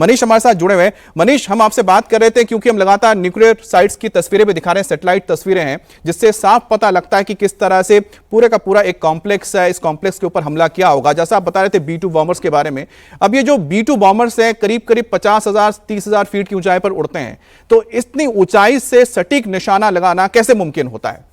मनीष हमारे साथ जुड़े हुए हैं। मनीष, हम आपसे बात कर रहे थे क्योंकि हम लगातार न्यूक्लियर साइट्स की तस्वीरें भी दिखा रहे हैं, सैटेलाइट तस्वीरें हैं, जिससे साफ पता लगता है कि किस तरह से पूरे का पूरा एक कॉम्प्लेक्स है, इस कॉम्प्लेक्स के ऊपर हमला क्या होगा। जैसा आप बता रहे थे B-2 बॉम्बर्स के बारे में, अब ये जो B-2 बॉम्बर्स हैं करीब करीब 50,000 30,000 फीट की ऊंचाई पर उड़ते हैं, तो इतनी ऊंचाई से सटीक निशाना लगाना कैसे मुमकिन होता है?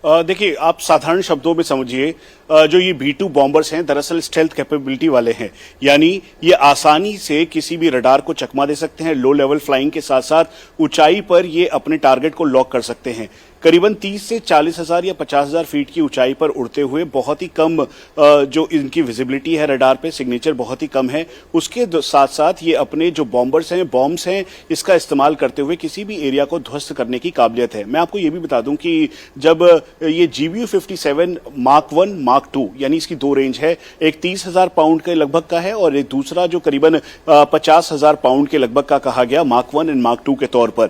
देखिए, आप साधारण शब्दों में समझिए, जो ये B-2 बॉम्बर्स हैं दरअसल स्टेल्थ कैपेबिलिटी वाले हैं, यानी ये आसानी से किसी भी रडार को चकमा दे सकते हैं। लो लेवल फ्लाइंग के साथ साथ ऊंचाई पर ये अपने टारगेट को लॉक कर सकते हैं। करीबन 30 से 40,000 या 50,000 फीट की ऊंचाई पर उड़ते हुए बहुत ही कम जो इनकी विजिबिलिटी है रडार पे, सिग्नेचर बहुत ही कम है। उसके साथ साथ ये अपने जो बॉम्बर्स हैं, बॉम्ब्स हैं, इसका इस्तेमाल करते हुए किसी भी एरिया को ध्वस्त करने की काबिलियत है। मैं आपको ये भी बता दूं कि जब ये GBU-57 मार्क 1 मार्क 2 यानी इसकी दो रेंज है, एक 30,000 पाउंड के लगभग का है और एक दूसरा जो करीबन 50,000 पाउंड के लगभग का कहा गया मार्क 1 एंड मार्क 2 के तौर पर,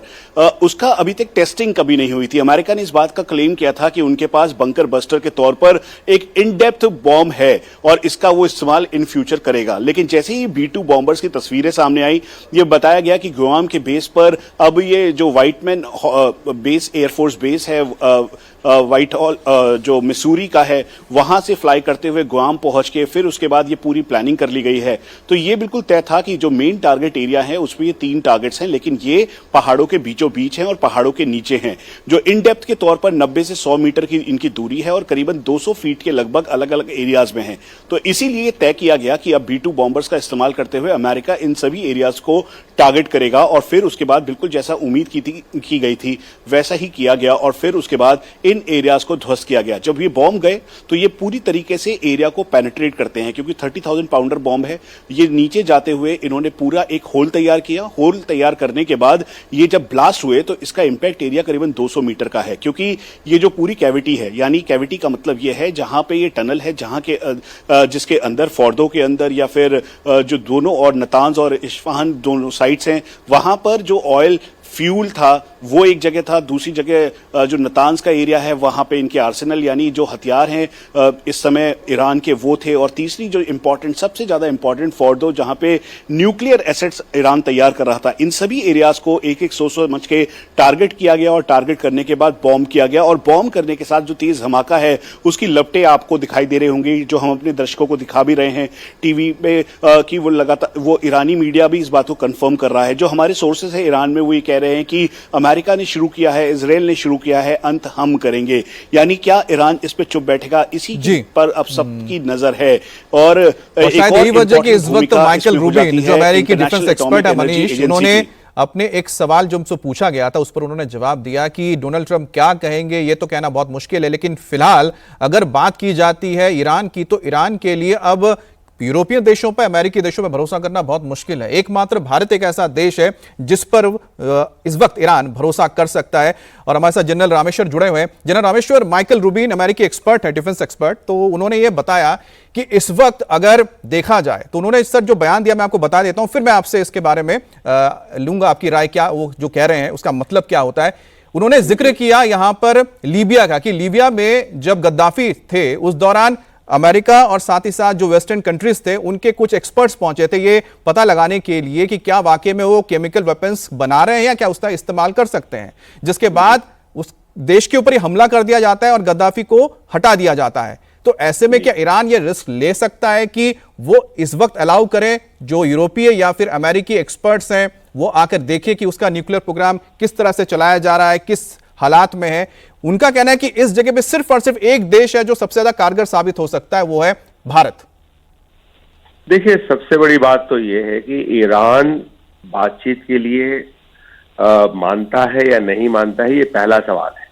उसका अभी तक टेस्टिंग कभी नहीं हुई थी। अमेरिका ने इस बात का क्लेम किया था कि उनके पास बंकर बस्टर के तौर पर एक इन डेप्थ बॉम्ब है और इसका वो इस्तेमाल इन फ्यूचर करेगा। लेकिन जैसे ही B-2 बॉम्बर्स की तस्वीरें सामने आई, ये बताया गया कि गुआम के बेस पर अब ये जो व्हाइटमैन बेस एयरफोर्स बेस है व्हाइट हॉल जो मिसूरी का है, वहां से फ्लाई करते हुए गुआम पहुंच के फिर उसके बाद ये पूरी प्लानिंग कर ली गई है। तो ये बिल्कुल तय था कि जो मेन टारगेट एरिया है उसमें ये 3 टारगेट्स हैं, लेकिन ये पहाड़ों के बीचों बीच हैं और पहाड़ों के नीचे हैं, जो इन डेप्थ के तौर पर 90 से 100 मीटर की इनकी दूरी है और करीबन 200 फीट के लगभग अलग अलग एरियाज में है। तो इसीलिए तय किया गया कि अब B-2 बॉम्बर्स का इस्तेमाल करते हुए अमेरिका इन सभी एरियाज को टारगेट करेगा और फिर उसके बाद बिल्कुल जैसा उम्मीद की गई थी वैसा ही किया गया और फिर उसके बाद इन एरियाज को ध्वस्त किया गया। जब ये बॉम्ब गए तो ये पूरी तरीके से एरिया को पेनिट्रेट करते हैं, क्योंकि 30,000 पाउंडर बॉम्ब है। ये नीचे जाते हुए इन्होंने पूरा एक होल तैयार किया। होल तैयार करने के बाद ये जब ब्लास्ट हुए तो इसका इंपैक्ट एरिया करीबन 200 मीटर का है, क्योंकि ये जो पूरी कैविटी है, यानी कैविटी का मतलब ये है जहां पे ये टनल है, जहां के जिसके अंदर फॉर्दो के अंदर या फिर जो दोनों और नतांज और इस्फहान दोनों साइट्स हैं, वहां पर जो ऑयल फ्यूल था वो एक जगह था, दूसरी जगह जो नतांज का एरिया है वहां पे इनके आर्सेनल यानी जो हथियार हैं इस समय ईरान के वो थे, और तीसरी जो इंपॉर्टेंट सबसे ज्यादा इंपॉर्टेंट फॉर्दो जहां पे न्यूक्लियर एसेट्स ईरान तैयार कर रहा था। इन सभी एरियाज को एक एक सौ समझ के टारगेट किया गया और टारगेट करने के बाद बॉम्ब किया गया, और बॉम्ब करने के साथ जो तेज धमाका है उसकी लपटें आपको दिखाई दे रही होंगी, जो हम अपने दर्शकों को दिखा भी रहे हैं टीवी पे कि वो लगातार वो ईरानी मीडिया भी इस बात को कंफर्म कर रहा है। जो हमारे सोर्सेज है ईरान में वो ये कह रहे हैं कि अमेरिका ने शुरू किया है, इजराइल ने शुरू किया है, अंत हम करेंगे। यानी क्या ईरान इस पे चुप बैठेगा? इसी पर अब सबकी नजर है। और शायद यही वजह कि इस वक्त माइकल रूबिन जो अमेरिकी डिफेंस एक्सपर्ट है मनीष, उन्होंने अपने एक सवाल जो हमसे पूछा गया था उस पर उन्होंने जवाब दिया कि डोनाल्ड ट्रंप क्या कहेंगे ये तो कहना बहुत मुश्किल है, लेकिन फिलहाल अगर बात की जाती है ईरान की, तो ईरान के लिए अब यूरोपीय देशों पर, अमेरिकी देशों पर भरोसा करना बहुत मुश्किल है। एकमात्र भारत एक ऐसा देश है जिस पर इस वक्त ईरान भरोसा कर सकता है। और हमारे साथ जनरल रामेश्वर जुड़े हुए हैं। जनरल रामेश्वर, माइकल रूबिन अमेरिकी एक्सपर्ट है, डिफेंस एक्सपर्ट, तो उन्होंने ये बताया कि इस वक्त अगर देखा जाए तो उन्होंने इस सर जो बयान दिया मैं आपको बता देता हूं, फिर मैं आपसे इसके बारे में लूंगा आपकी राय, क्या वो जो कह रहे हैं उसका मतलब क्या होता है। उन्होंने जिक्र किया यहां पर लीबिया का, कि लीबिया में जब गद्दाफी थे उस दौरान अमेरिका और साथ ही साथ जो वेस्टर्न कंट्रीज थे उनके कुछ एक्सपर्ट्स पहुंचे थे ये पता लगाने के लिए कि क्या वाकई में वो केमिकल वेपन्स बना रहे हैं या क्या उसका इस्तेमाल कर सकते हैं, जिसके बाद उस देश के ऊपर ही हमला कर दिया जाता है और गद्दाफी को हटा दिया जाता है। तो ऐसे में क्या ईरान ये रिस्क ले सकता है कि वो इस वक्त अलाउ करे जो यूरोपीय या फिर अमेरिकी एक्सपर्ट्स हैं वो आकर देखें कि उसका न्यूक्लियर प्रोग्राम किस तरह से चलाया जा रहा है, किस हालात में है? उनका कहना है कि इस जगह पे सिर्फ और सिर्फ एक देश है जो सबसे ज्यादा कारगर साबित हो सकता है, वो है भारत। देखिए, सबसे बड़ी बात तो ये है कि ईरान बातचीत के लिए मानता है या नहीं मानता है, ये पहला सवाल है।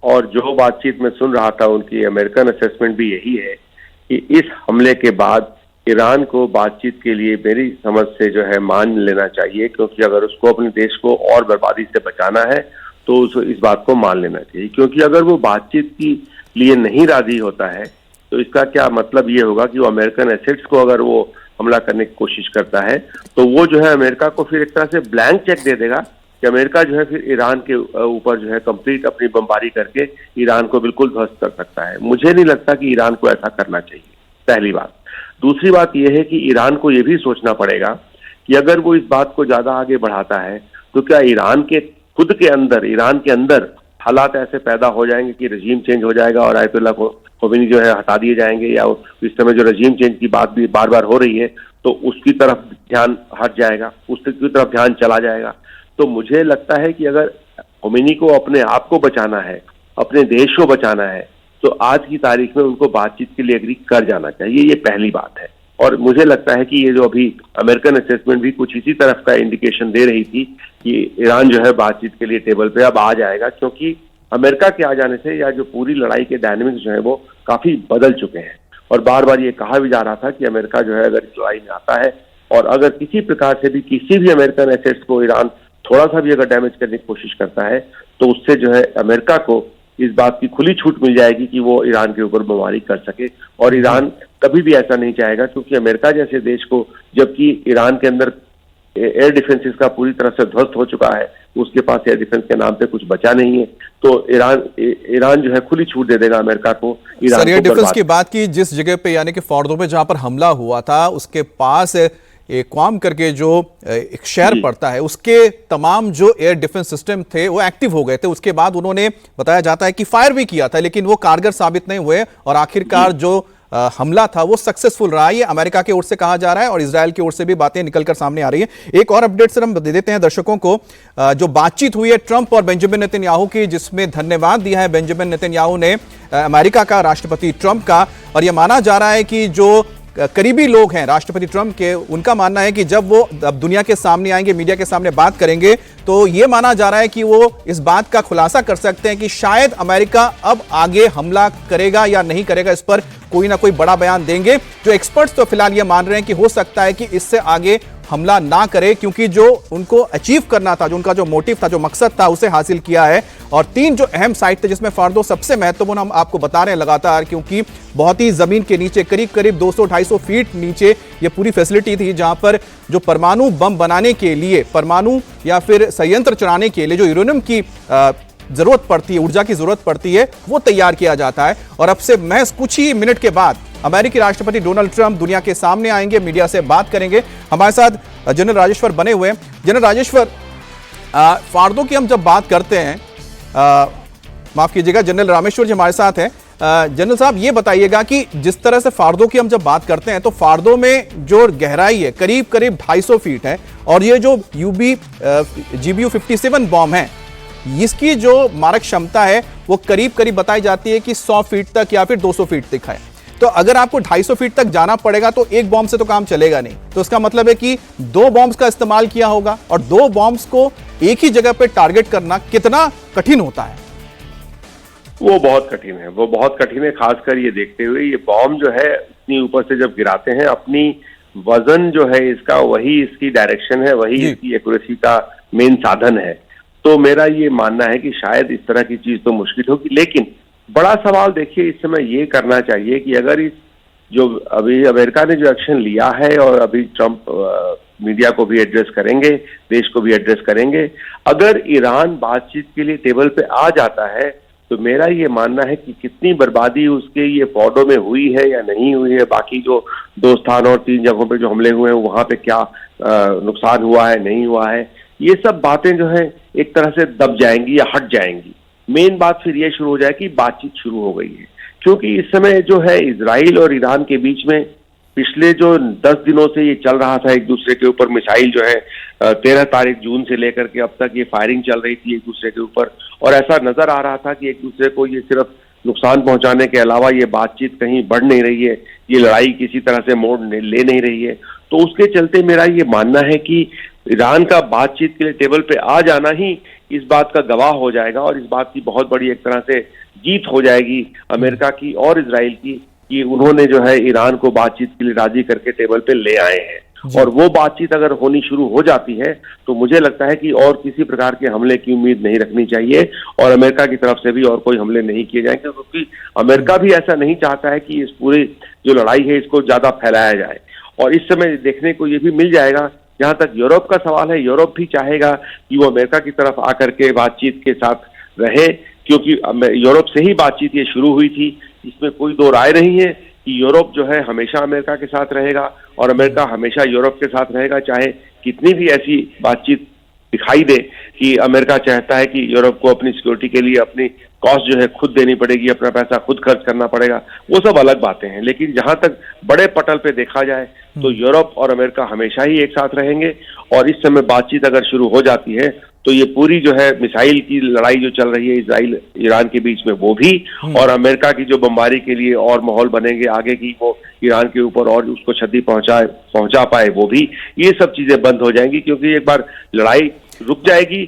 और जो बातचीत में सुन रहा था उनकी अमेरिकन असेसमेंट भी यही है कि इस हमले के बाद ईरान को बातचीत के लिए मेरी समझ से जो है मान लेना चाहिए, क्योंकि अगर उसको अपने देश को और बर्बादी से बचाना है तो इस बात को मान लेना चाहिए। क्योंकि अगर वो बातचीत की लिए नहीं राजी होता है तो इसका क्या मतलब ये होगा कि वो अमेरिकन एसेट्स को अगर वो हमला करने की कोशिश करता है तो वो जो है अमेरिका को फिर एक तरह से ब्लैंक चेक दे देगा कि अमेरिका जो है फिर ईरान के ऊपर जो है कंप्लीट अपनी बमबारी करके ईरान को बिल्कुल ध्वस्त कर सकता है। मुझे नहीं लगता कि ईरान को ऐसा करना चाहिए, पहली बात। दूसरी बात यह है कि ईरान को यह भी सोचना पड़ेगा कि अगर वो इस बात को ज्यादा आगे बढ़ाता है तो क्या ईरान के अंदर हालात ऐसे पैदा हो जाएंगे कि रजीम चेंज हो जाएगा और आयतुल्ला खोमेनी जो है हटा दिए जाएंगे, या इस समय जो रजीम चेंज की बात भी बार बार हो रही है तो उसकी तरफ ध्यान हट जाएगा, उसकी तरफ ध्यान चला जाएगा। तो मुझे लगता है कि अगर खोमेनी को अपने आप को बचाना है, अपने देश को बचाना है, तो आज की तारीख में उनको बातचीत के लिए एग्री कर जाना चाहिए, ये पहली बात है। और मुझे लगता है कि ये जो अभी अमेरिकन असेसमेंट भी कुछ इसी तरफ का इंडिकेशन दे रही थी कि ईरान जो है बातचीत के लिए टेबल पे अब आ जाएगा, क्योंकि अमेरिका के आ जाने से या जो पूरी लड़ाई के डायनेमिक्स जो है वो काफी बदल चुके हैं। और बार बार ये कहा भी जा रहा था कि अमेरिका जो है अगर इस लड़ाई में आता है और अगर किसी प्रकार से भी किसी भी अमेरिकन एसेट्स को ईरान थोड़ा सा भी अगर डैमेज करने की कोशिश करता है तो उससे जो है अमेरिका को इस बात की खुली छूट मिल जाएगी कि वो ईरान के ऊपर बमबारी कर सके। और ईरान कभी भी ऐसा नहीं चाहेगा, क्योंकि अमेरिका जैसे देश को, जबकि ईरान के अंदर एयर डिफेंस का पूरी तरह से ध्वस्त हो चुका है, उसके पास एयर डिफेंस के नाम पे कुछ बचा नहीं है, तो ईरान जो है खुली छूट दे देगा अमेरिका को। सर, एयर डिफेंस की बात की जिस जगह पे यानी कि फॉर्दो पे जहां पर हमला हुआ था उसके पास क्वाम करके जो एक शहर पड़ता है, उसके तमाम जो एयर डिफेंस सिस्टम थे वो एक्टिव हो गए थे। उसके बाद उन्होंने बताया जाता है कि फायर भी किया था, लेकिन वो कारगर साबित नहीं हुए और आखिरकार जो हमला था वो सक्सेसफुल रहा। ये अमेरिका की ओर से कहा जा रहा है और इजराइल की ओर से भी बातें निकलकर सामने आ रही है। एक और अपडेट सर हम दे देते हैं दर्शकों को, जो बातचीत हुई है ट्रंप और बेंजामिन नेतन्याहू की, जिसमें धन्यवाद दिया है बेंजामिन नेतन्याहू ने अमेरिका का, राष्ट्रपति ट्रंप का। और यह माना जा रहा है कि जो करीबी लोग हैं राष्ट्रपति ट्रंप के, उनका मानना है कि जब वो अब दुनिया के सामने आएंगे, मीडिया के सामने बात करेंगे, तो ये माना जा रहा है कि वो इस बात का खुलासा कर सकते हैं कि शायद अमेरिका अब आगे हमला करेगा या नहीं करेगा, इस पर कोई ना कोई बड़ा बयान देंगे। जो एक्सपर्ट्स तो फिलहाल ये मान रहे हैं कि हो सकता है कि इससे आगे हमला ना करे, क्योंकि जो उनको अचीव करना था, जो उनका जो मोटिव था, जो मकसद था, उसे हासिल किया है। और 3 जो अहम साइट थे जिसमें फॉर्दो सबसे महत्वपूर्ण, हम आपको बता रहे हैं लगातार, क्योंकि बहुत ही जमीन के नीचे करीब 200-250 फीट नीचे ये पूरी फैसिलिटी थी, जहां पर जो परमाणु बम बनाने के लिए, परमाणु या फिर संयंत्र चलाने के लिए जो यूरेनियम की जरूरत पड़ती है, ऊर्जा की जरूरत पड़ती है, वो तैयार किया जाता है। और अब से महज कुछ ही मिनट के बाद अमेरिकी राष्ट्रपति डोनाल्ड ट्रंप दुनिया के सामने आएंगे, मीडिया से बात करेंगे। हमारे साथ जनरल राजेश्वर बने हुए हैं। जनरल राजेश्वर, फॉर्दो की हम जब बात करते हैं, माफ कीजिएगा, जनरल रामेश्वर जी हमारे साथ हैं। जनरल साहब, ये बताइएगा कि जिस तरह से फॉर्दो की हम जब बात करते हैं तो फॉर्दो में जो गहराई है करीब 250 फीट है, और ये जो GBU-57 बॉम्ब है, इसकी जो मारक क्षमता है वो करीब बताई जाती है कि 100 फीट तक या फिर 200 फीट तक है। तो अगर आपको 250 फीट तक जाना पड़ेगा तो एक बॉम्ब से तो काम चलेगा नहीं, तो इसका मतलब है कि 2 बॉम्ब्स का इस्तेमाल किया होगा, और 2 बॉम्ब्स को एक ही जगह पे टारगेट करना कितना कठिन होता है? वो बहुत कठिन है, वो बहुत कठिन है, खासकर ये देखते हुए ये बॉम्ब जो है इतनी ऊपर से जब गिराते हैं, अपनी वजन जो है इसका, वही इसकी डायरेक्शन है, वही इसकी एक्यूरेसी का मेन साधन है। तो मेरा ये मानना है कि शायद इस तरह की चीज तो मुश्किल होगी। लेकिन बड़ा सवाल देखिए इस समय ये करना चाहिए कि अगर इस जो अभी अमेरिका ने जो एक्शन लिया है, और अभी ट्रंप मीडिया को भी एड्रेस करेंगे, देश को भी एड्रेस करेंगे, अगर ईरान बातचीत के लिए टेबल पे आ जाता है तो मेरा ये मानना है कि कितनी बर्बादी उसके ये फॉर्डो में हुई है या नहीं हुई है, बाकी जो 2 स्थान और 3 जगहों पे जो हमले हुए हैं वहां पे क्या नुकसान हुआ है, नहीं हुआ है, ये सब बातें जो है एक तरह से दब जाएंगी या हट जाएंगी। मेन बात फिर ये शुरू हो जाए कि बातचीत शुरू हो गई है, क्योंकि इस समय जो है इजराइल और ईरान के बीच में पिछले जो 10 दिनों से ये चल रहा था, एक दूसरे के ऊपर मिसाइल जो है 13 तारीख जून से लेकर के अब तक ये फायरिंग चल रही थी एक दूसरे के ऊपर, और ऐसा नजर आ रहा था कि एक दूसरे को ये सिर्फ नुकसान पहुंचाने के अलावा ये बातचीत कहीं बढ़ नहीं रही है, ये लड़ाई किसी तरह से मोड़ ले नहीं रही है। तो उसके चलते मेरा ये मानना है कि ईरान का बातचीत के लिए टेबल पे आ जाना ही इस बात का गवाह हो जाएगा, और इस बात की बहुत बड़ी एक तरह से जीत हो जाएगी अमेरिका की और इजराइल की, कि उन्होंने जो है ईरान को बातचीत के लिए राजी करके टेबल पे ले आए हैं। और वो बातचीत अगर होनी शुरू हो जाती है तो मुझे लगता है कि और किसी प्रकार के हमले की उम्मीद नहीं रखनी चाहिए, और अमेरिका की तरफ से भी और कोई हमले नहीं किए जाएंगे, क्योंकि अमेरिका भी ऐसा नहीं चाहता है कि इस पूरी जो लड़ाई है इसको ज्यादा फैलाया जाए। और इस समय देखने को ये भी मिल जाएगा, जहां तक यूरोप का सवाल है, यूरोप भी चाहेगा कि वो अमेरिका की तरफ आकर के बातचीत के साथ रहे, क्योंकि यूरोप से ही बातचीत ये शुरू हुई थी, इसमें कोई 2 राय नहीं है कि यूरोप जो है हमेशा अमेरिका के साथ रहेगा और अमेरिका हमेशा यूरोप के साथ रहेगा, चाहे कितनी भी ऐसी बातचीत दिखाई दे कि अमेरिका चाहता है कि यूरोप को अपनी सिक्योरिटी के लिए अपनी कॉस्ट जो है खुद देनी पड़ेगी, अपना पैसा खुद खर्च करना पड़ेगा, वो सब अलग बातें हैं। लेकिन जहां तक बड़े पटल पे देखा जाए तो यूरोप और अमेरिका हमेशा ही एक साथ रहेंगे। और इस समय बातचीत अगर शुरू हो जाती है तो ये पूरी जो है मिसाइल की लड़ाई जो चल रही है इजराइल ईरान के बीच में, वो भी, और अमेरिका की जो बमबारी के लिए और माहौल बनेंगे आगे की, वो ईरान के ऊपर और उसको क्षति पहुंचा पाए, वो भी, ये सब चीजें बंद हो जाएंगी। क्योंकि एक बार लड़ाई रुक जाएगी